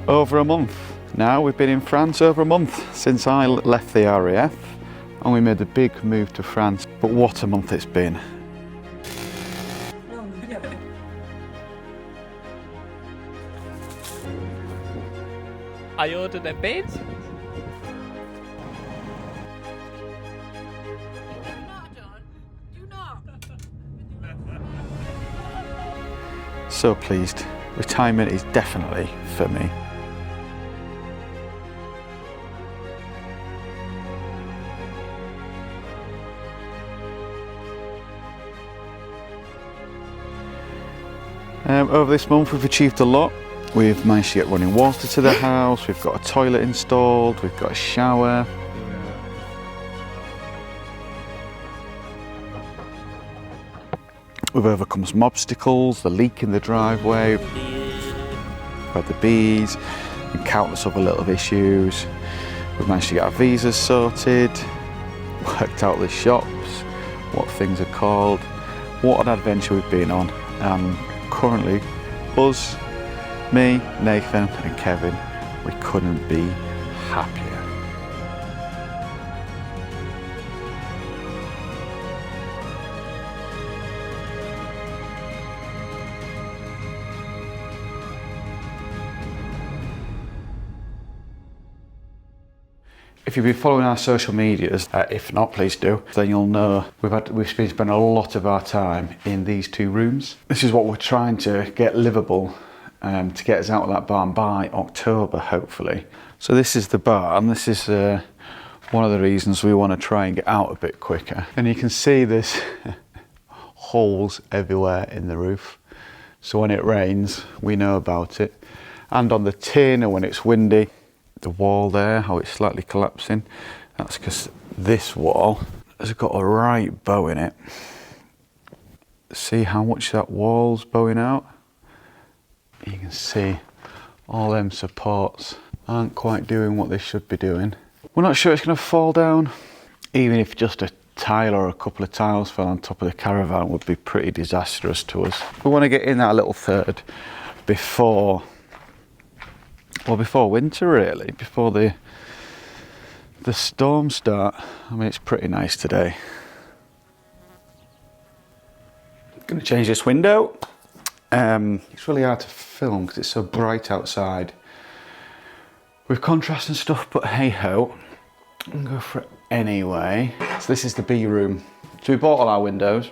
Over a month now. We've been in France over a month since I left the RAF, and we made a big move to France. But what a month it's been. I ordered a bed. So pleased. Retirement is definitely for me. Over this month we've achieved a lot. We've managed to get running water to the house, we've got a toilet installed, we've got a shower. We've overcome some obstacles, the leak in the driveway, we've had the bees and countless other little issues. We've managed to get our visas sorted, worked out the shops, what things are called. What an adventure we've been on, and currently us, me, Nathan and Kevin, we couldn't be happier. If you've been following our social medias, if not, please do, then you'll know we've been spending a lot of our time in these two rooms. This is what we're trying to get livable, to get us out of that barn by October, hopefully. So this is the barn. This is one of the reasons we want to try and get out a bit quicker. And you can see there's holes everywhere in the roof. So when it rains, we know about it. And on the tin, or when it's windy, the wall there, how it's slightly collapsing, that's because this wall has got a right bow in it. See how much that wall's bowing out? You can see all them supports aren't quite doing what they should be doing. We're not sure it's going to fall down. Even if just a tile or a couple of tiles fell on top of the caravan would be pretty disastrous to us. We want to get in that little third before winter, really, before the storms start. I mean, it's pretty nice today. Going to change this window. It's really hard to film because it's so bright outside with contrast and stuff, but hey ho, I'm gonna go for it anyway. So this is the B room. So we bought all our windows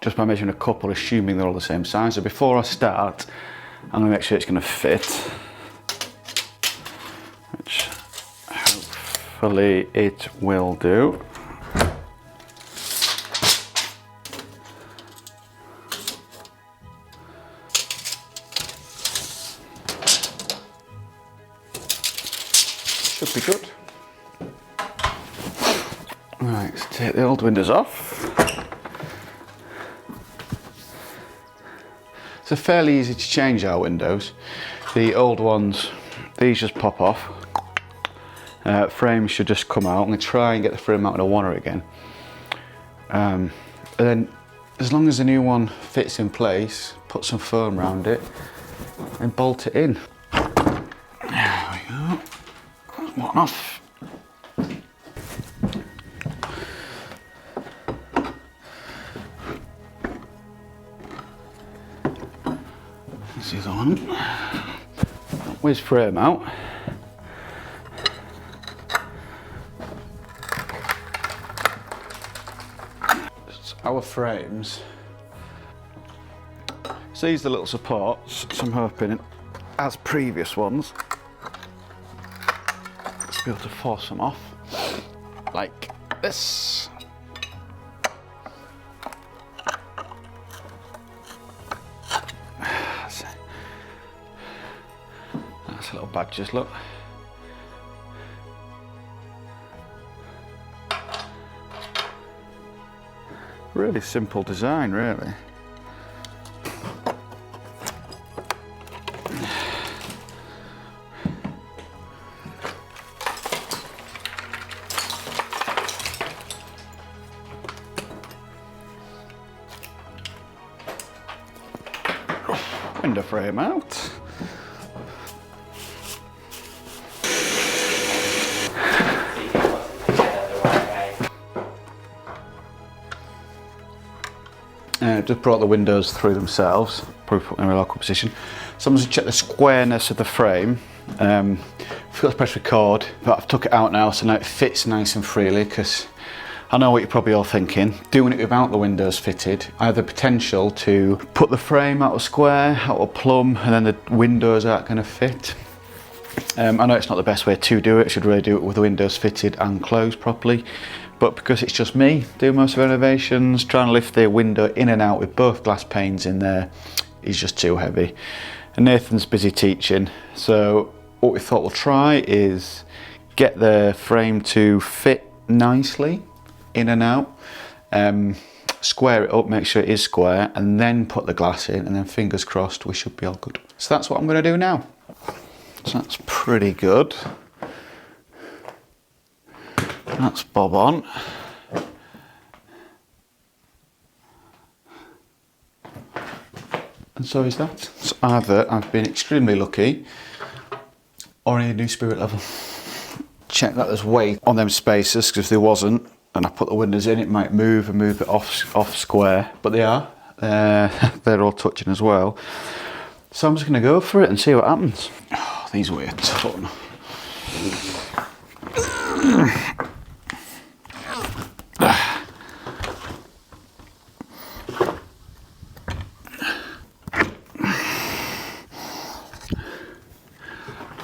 just by measuring a couple, assuming they're all the same size. So before I start, I'm going to make sure it's going to fit, which hopefully it will do. Should be good. Right, let's take the old windows off. It's fairly easy to change our windows. The old ones, these just pop off. Frames should just come out. I'm going to try and get the frame out in a water again. And then, as long as the new one fits in place, put some foam around it and bolt it in. There we go. One off. This is on. Where's frame out? It's our frames. So these are the little supports, so I'm hoping, as previous ones, let's be able to force them off like this. That's a little badges, look. Really simple design, really. Window frame out. Just brought the windows through themselves, probably put them in a local position. So I'm going to check the squareness of the frame. Forgot to press record, but I've took it out now, so now it fits nice and freely, because I know what you're probably all thinking. Doing it without the windows fitted, I have the potential to put the frame out of square, out of plumb, and then the windows aren't going to fit. I know it's not the best way to do it. I should really do it with the windows fitted and closed properly. But because it's just me doing most renovations, trying to lift the window in and out with both glass panes in there is just too heavy. And Nathan's busy teaching, so what we thought we'll try is get the frame to fit nicely in and out, square it up, make sure it is square, and then put the glass in, and then fingers crossed we should be all good. So that's what I'm going to do now. So that's pretty good. That's bob on. And so is that. So either I've been extremely lucky or I need a new spirit level. Check that there's weight on them spaces, because if there wasn't and I put the windows in, it might move and move it off square, but they are. They're all touching as well. So I'm just going to go for it and see what happens. Oh, these weigh a ton.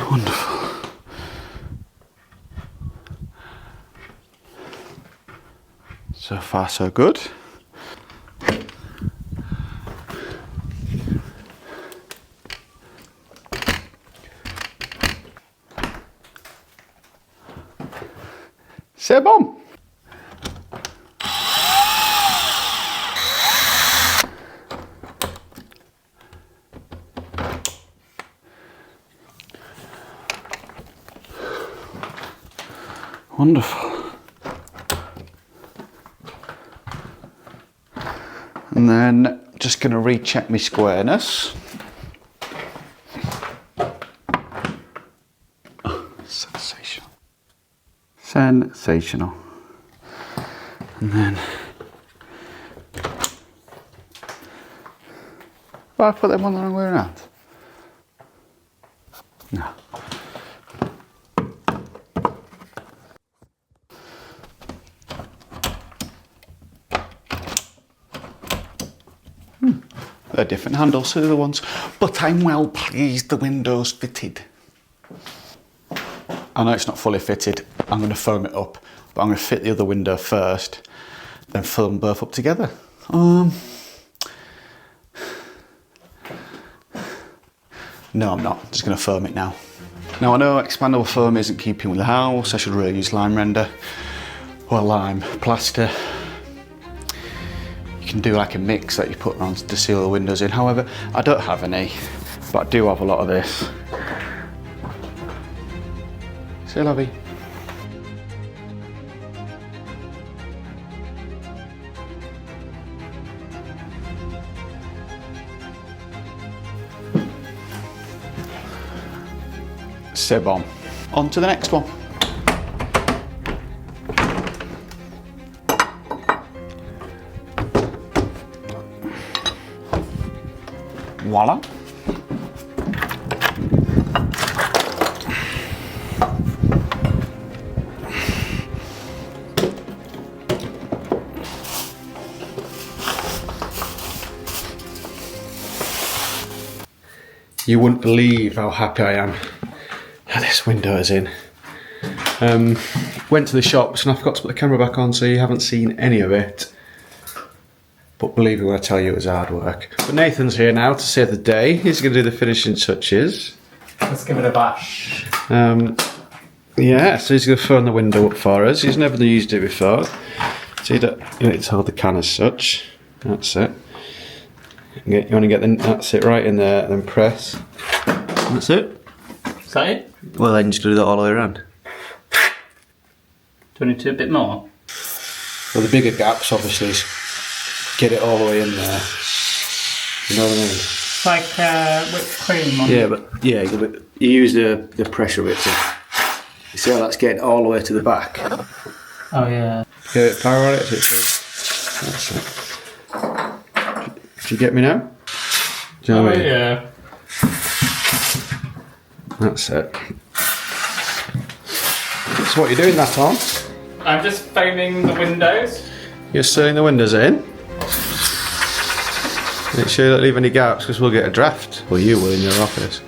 Wonderful. So far so good. C'est bon. Wonderful. And then just going to recheck my squareness. Oh, sensational. Sensational. And then I put them on the wrong way around. No. They're different handles to the other ones, but I'm well pleased the window's fitted. I know it's not fully fitted. I'm going to foam it up, but I'm going to fit the other window first, then foam both up together. No, I'm not. I'm just going to foam it now. Now I know expandable foam isn't keeping with the house. I should really use lime render or lime plaster. You can do like a mix that you put on to seal the windows in. However, I don't have any, but I do have a lot of this. C'est la vie. C'est bon. On to the next one. Voila. You wouldn't believe how happy I am that this window is in. Went to the shops and I forgot to put the camera back on, so you haven't seen any of it. But believe me when I tell you it was hard work. But Nathan's here now to save the day. He's going to do the finishing touches. Let's give it a bash. Yeah, so he's going to phone the window up for us. He's never used it before. See that you need to hold the can as such. That's it. You want to get that's it right in there, then press. That's it. Is that it? Well, then you just do that all the way around. Do we need to do a bit more? Well, the bigger gaps, obviously, is get it all the way in there. You know what I mean? It's like whipped cream. Yeah, but yeah, you use the pressure bit to. You see how that's getting all the way to the back? Oh yeah. Get it power on it. That's it. Do you get me now? Do you know what I mean? Yeah. That's it. So what are you doing that on? I'm just framing the windows. You're sealing the windows in. Make sure you don't leave any gaps because we'll get a draft. Well, you will in your office.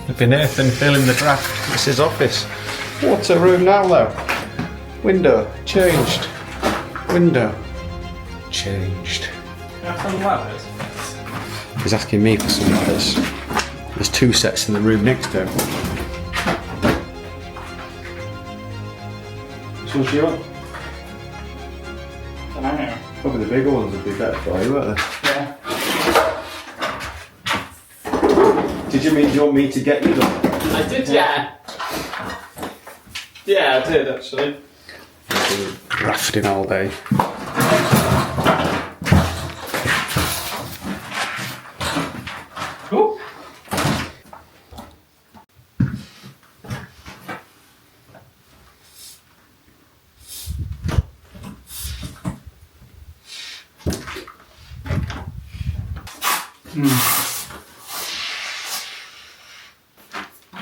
Look at Nathan feeling the draft. It's his office. What's a room now though? Window changed. Window changed. Have some ladders. He's asking me for some ladders. There's 2 sets in the room next to him. Which ones do you want? I don't know. Probably the bigger ones would be better for you, won't they? Yeah. Do you want me to get you them? I did, yeah. Yeah, I did actually. Rafting all day. Cool.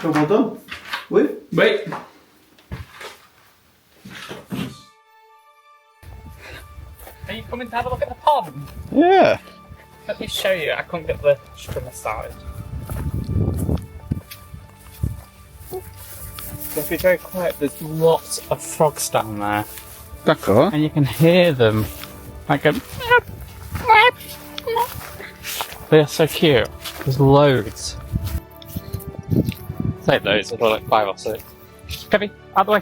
So well done. Wait. Are you coming to have a look at the pond? Yeah. Let me show you. I couldn't get the strimmer started. So if you're very quiet, there's lots of frogs down there. D'accord. And you can hear them. Like a... They are so cute. There's loads. Take those, there's like 5 or 6. Kevin, out the way.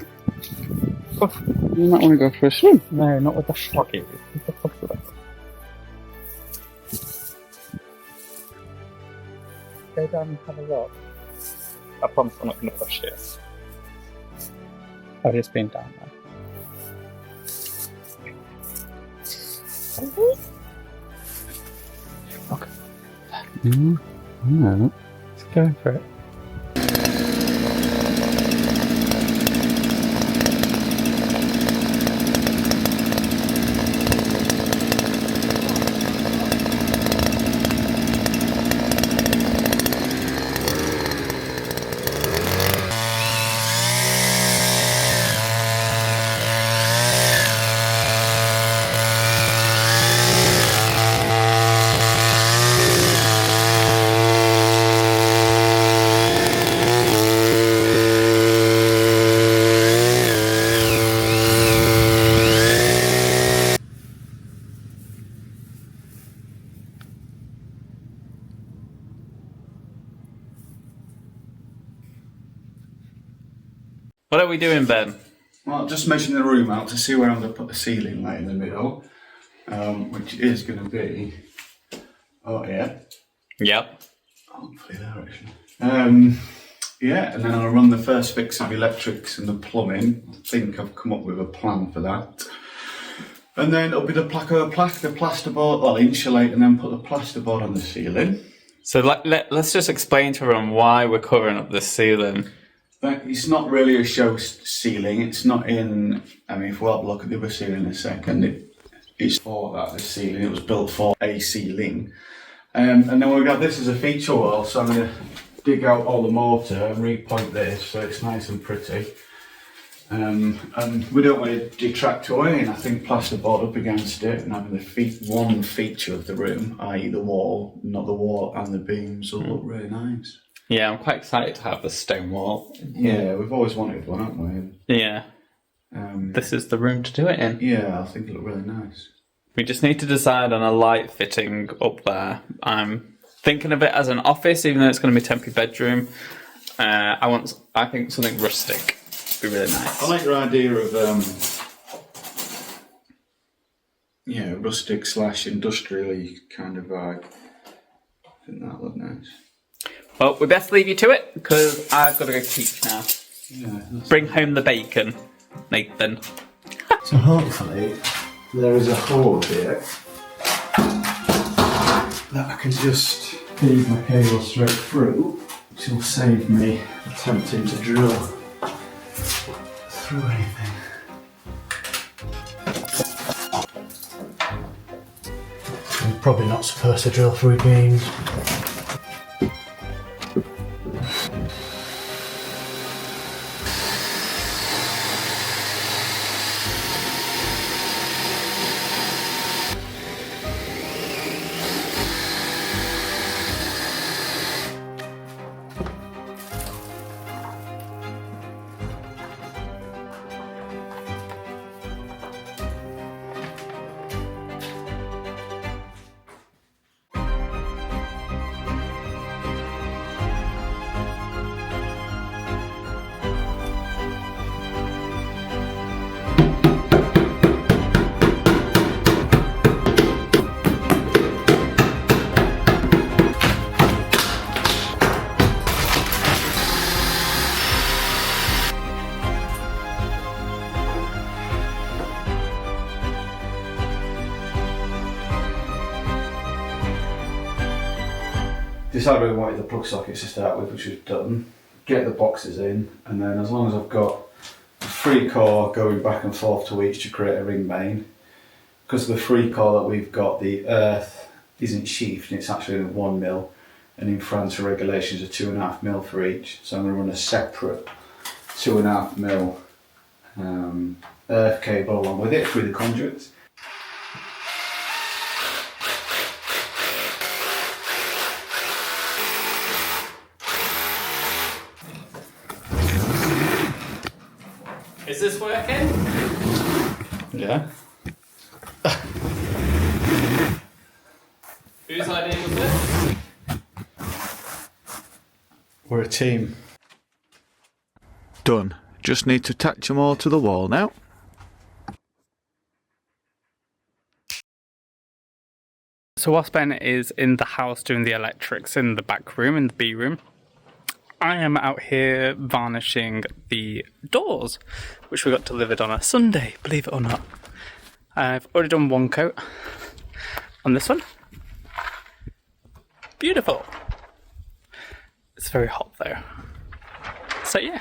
Oh. You might want to go for a swim. No, not with the froggy. With the frogs with it. Go down and have a look. I promise I'm not going to push this. I've just been down there. Okay. No. Let's go for it. What are we doing, Ben? Well, just measuring the room out to see where I'm going to put the ceiling light in the middle, which is going to be, yeah. Yep. Hopefully there actually. Yeah, and then I'll run the first fix of electrics and the plumbing. I think I've come up with a plan for that. And then it'll be the plasterboard, I'll insulate and then put the plasterboard on the ceiling. So let's just explain to everyone why we're covering up this ceiling. But it's not really a show ceiling. It's not in. I mean, if we'll have a look at the other ceiling in a second, it's for that. This ceiling, it was built for a ceiling, and then we've got this as a feature wall. So I'm going to dig out all the mortar and repoint this so it's nice and pretty. And we don't want to detract away. And I think plasterboard up against it and having the one feature of the room, i.e. the wall, not the wall and the beams, will look really nice. Yeah, I'm quite excited to have the stone wall. Yeah, we've always wanted one, haven't we? Yeah. This is the room to do it in. Yeah, I think it'll look really nice. We just need to decide on a light fitting up there. I'm thinking of it as an office, even though it's going to be a temporary bedroom. I think something rustic would be really nice. I like your idea of rustic / industrially kind of vibe. I think that would look nice. Well, we best leave you to it because I've got to go teach now. Yeah. Bring home the bacon, Nathan. So hopefully there is a hole here that I can just feed my cable straight through, which will save me attempting to drill through anything. I'm probably not supposed to drill through beams. Decided we wanted the plug sockets to start with, which we've done. Get the boxes in, and then as long as I've got a free core going back and forth to each to create a ring main, because of the free core that we've got, the earth isn't sheathed, it's actually in 1mm, and in France the regulations are 2.5mm for each, so I'm going to run a separate 2.5mm earth cable along with it through the conduits. Is this working? Yeah. Whose idea was this? We're a team. Done. Just need to attach them all to the wall now. So whilst Ben is in the house doing the electrics in the back room, in the B room, I am out here varnishing the doors, which we got delivered on a Sunday, believe it or not. I've already done one coat on this one. Beautiful. It's very hot though. So yeah,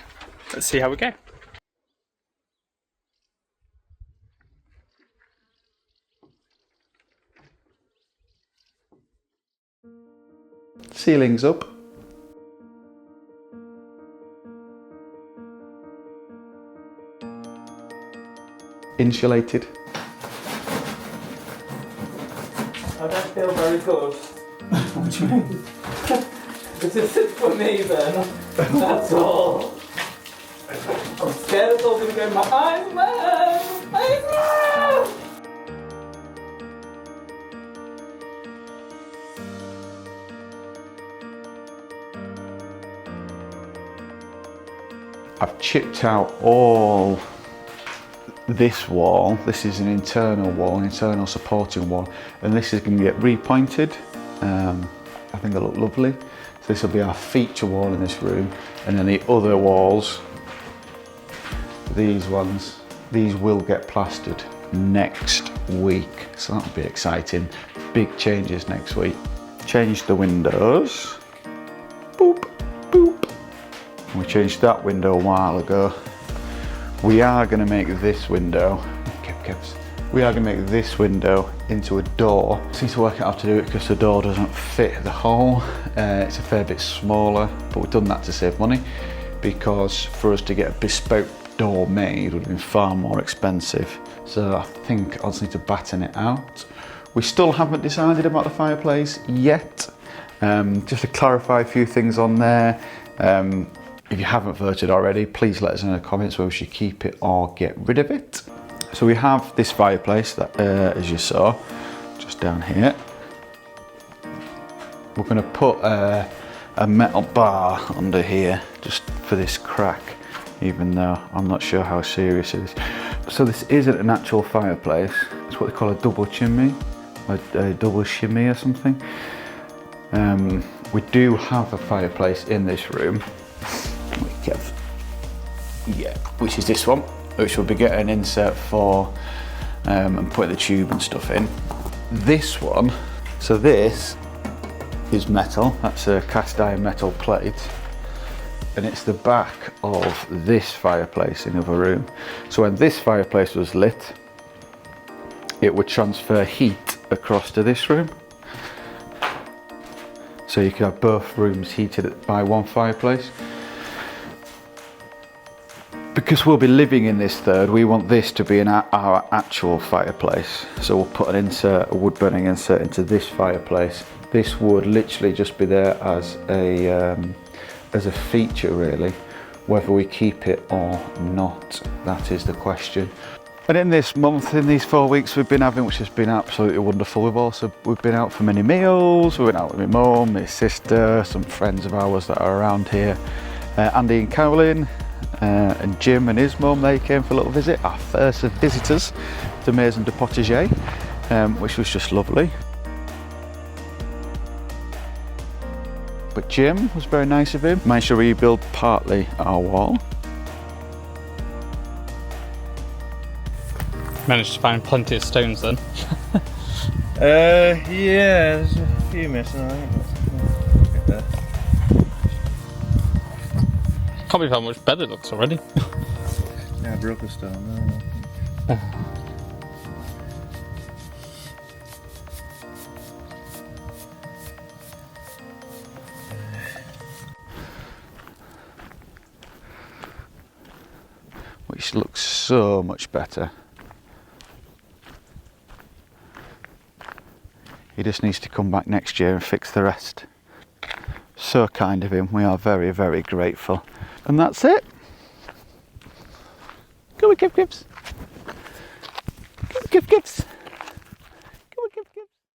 let's see how we go. Ceiling's up. Insulated. I don't feel very good. What do you mean? This isn't for me then. That's all. I'm scared it's all going to go in my eyes, man. Eyes, man. I've chipped out all this wall. This is an internal wall, an internal supporting wall, and this is going to get repointed. I think it'll look lovely. So this will be our feature wall in this room, and then the other walls, these ones, these will get plastered next week. So that'll be exciting. Big changes next week. Changed the windows. Boop, boop. We changed that window a while ago. We are going to make this window, we are going to make this window into a door. I need to work out how to do it because the door doesn't fit the hole. It's a fair bit smaller, but we've done that to save money, because for us to get a bespoke door made would have been far more expensive. So I think I'll just need to batten it out. We still haven't decided about the fireplace yet. Just to clarify a few things on there. If you haven't voted already, please let us know in the comments whether we should keep it or get rid of it. So we have this fireplace that, as you saw, just down here. We're going to put a metal bar under here just for this crack, even though I'm not sure how serious it is. So this isn't an actual fireplace. It's what they call a double chimney, a double shimmy or something. We do have a fireplace in this room, which is this one, which we'll be getting an insert for and putting the tube and stuff in. This one, so this is metal, that's a cast iron metal plate, and it's the back of this fireplace in the other room. So when this fireplace was lit, it would transfer heat across to this room. So you could have both rooms heated by one fireplace. Because we'll be living in this third, we want this to be our actual fireplace. So we'll put an insert, a wood burning insert into this fireplace. This would literally just be there as a feature really. Whether we keep it or not, that is the question. And in this month, in these 4 weeks we've been having, which has been absolutely wonderful, we've been out for many meals. We've been out with my mum, my sister, some friends of ours that are around here, Andy and Caroline, and Jim and his mum. They came for a little visit, our first of visitors to maisondupotager, which was just lovely. But Jim was very nice of him. Managed to rebuild partly our wall. Managed to find plenty of stones then. Yeah, there's a few missing, I think. Look at that. Can't believe how much better it looks already. Yeah, I broke a stone. No. Which looks so much better. He just needs to come back next year and fix the rest. So kind of him, we are very, very grateful. And that's it. Go with Gibbs. Give.